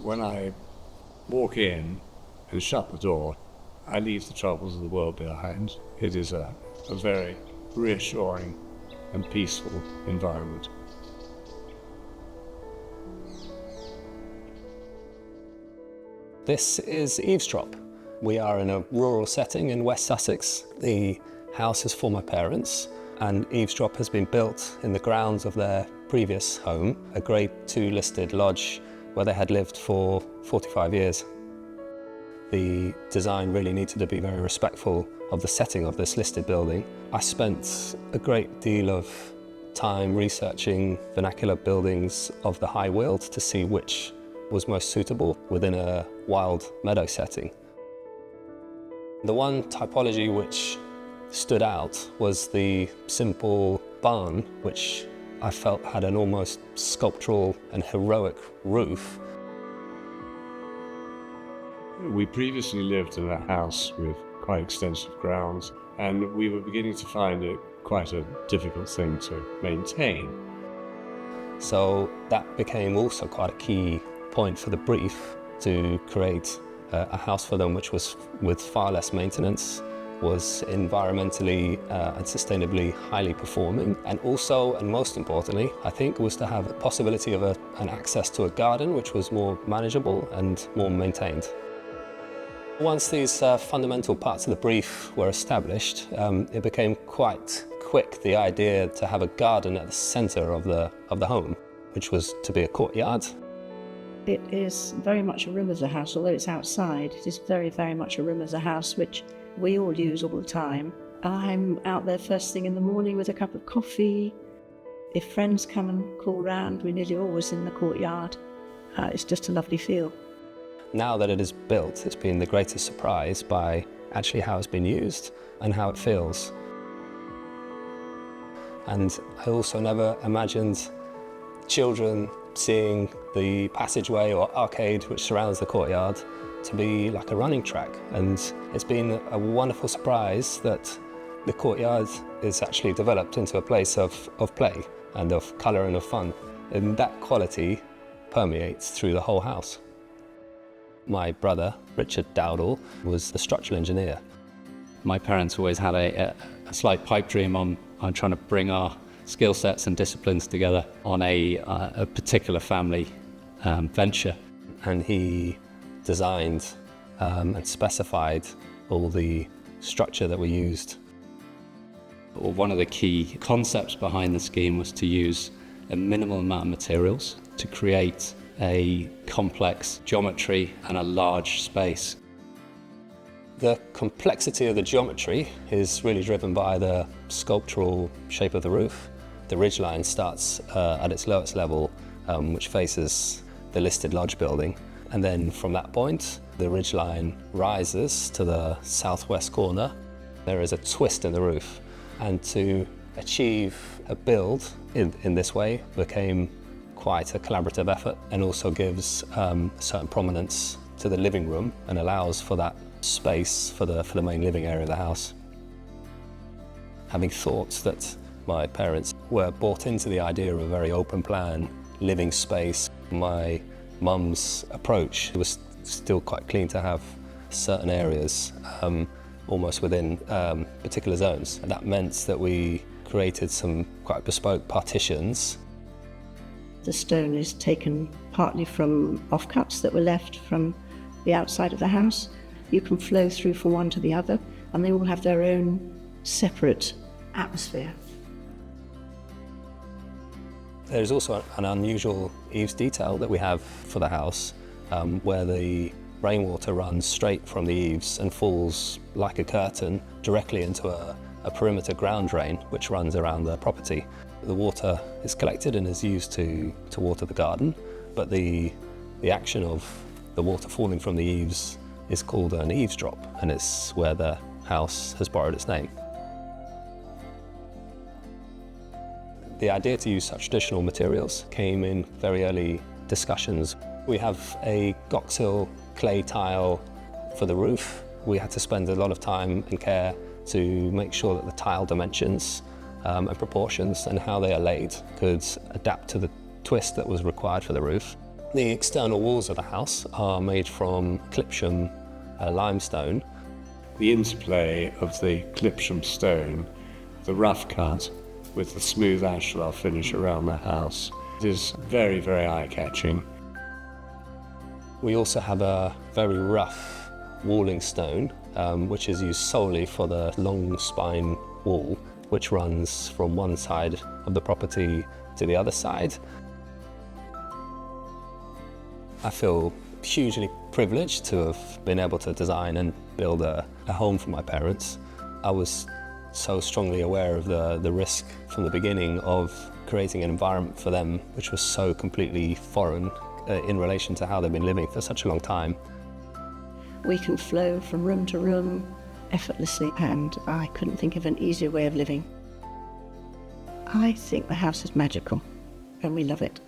When I walk in and shut the door, I leave the troubles of the world behind. It is a very reassuring and peaceful environment. This is Eavesdrop. We are in a rural setting in West Sussex. The house is for my parents, and Eavesdrop has been built in the grounds of their previous home, a Grade 2 listed lodge where they had lived for 45 years. The design really needed to be very respectful of the setting of this listed building. I spent a great deal of time researching vernacular buildings of the High Weald to see which was most suitable within a wild meadow setting. The one typology which stood out was the simple barn, which I felt had an almost sculptural and heroic roof. We previously lived in a house with quite extensive grounds, and we were beginning to find it quite a difficult thing to maintain. So that became also quite a key point for the brief, to create a house for them which was with far less maintenance, was environmentally and sustainably highly performing, and also, and most importantly, I think, was to have a possibility of an access to a garden which was more manageable and more maintained. Once these fundamental parts of the brief were established, it became quite quick the idea to have a garden at the centre of the home, which was to be a courtyard. It is very much a room as a house, although it's outside. It is very, very much a room as a house, which we all use all the time. I'm out there first thing in the morning with a cup of coffee. If friends come and call round, we're nearly always in the courtyard. It's just a lovely feel. Now that it is built, it's been the greatest surprise by actually how it's been used and how it feels. And I also never imagined children seeing the passageway or arcade which surrounds the courtyard to be like a running track. And it's been a wonderful surprise that the courtyard is actually developed into a place of play and of colour and of fun. And that quality permeates through the whole house. My brother, Richard Dowdall, was the structural engineer. My parents always had a slight pipe dream on trying to bring our skill sets and disciplines together on a particular family venture. And he designed and specified all the structure that we used. One of the key concepts behind the scheme was to use a minimal amount of materials to create a complex geometry and a large space. The complexity of the geometry is really driven by the sculptural shape of the roof. The ridgeline starts at its lowest level, which faces the listed lodge building. And then from that point, the ridgeline rises to the southwest corner. There is a twist in the roof. And to achieve a build in this way became quite a collaborative effort, and also gives certain prominence to the living room and allows for that space for the main living area of the house. Having thought that my parents were bought into the idea of a very open plan living space, my mum's approach was still quite clean to have certain areas almost within particular zones. And that meant that we created some quite bespoke partitions. The stone is taken partly from offcuts that were left from the outside of the house. You can flow through from one to the other, and they all have their own separate atmosphere. There's also an unusual eaves detail that we have for the house, where the rainwater runs straight from the eaves and falls like a curtain directly into a perimeter ground drain which runs around the property. The water is collected and is used to water the garden, but the action of the water falling from the eaves is called an eavesdrop, and it's where the house has borrowed its name. The idea to use such traditional materials came in very early discussions. We have a Goxhill clay tile for the roof. We had to spend a lot of time and care to make sure that the tile dimensions and proportions and how they are laid could adapt to the twist that was required for the roof. The external walls of the house are made from Clipsham limestone. The interplay of the Clipsham stone, the rough cut with the smooth ashlar finish around the house is very, very eye-catching. We also have a very rough walling stone, which is used solely for the long spine wall, which runs from one side of the property to the other side. I feel hugely privileged to have been able to design and build a home for my parents. I was so strongly aware of the risk from the beginning of creating an environment for them which was so completely foreign in relation to how they've been living for such a long time. We can flow from room to room effortlessly, and I couldn't think of an easier way of living. I think the house is magical, and we love it.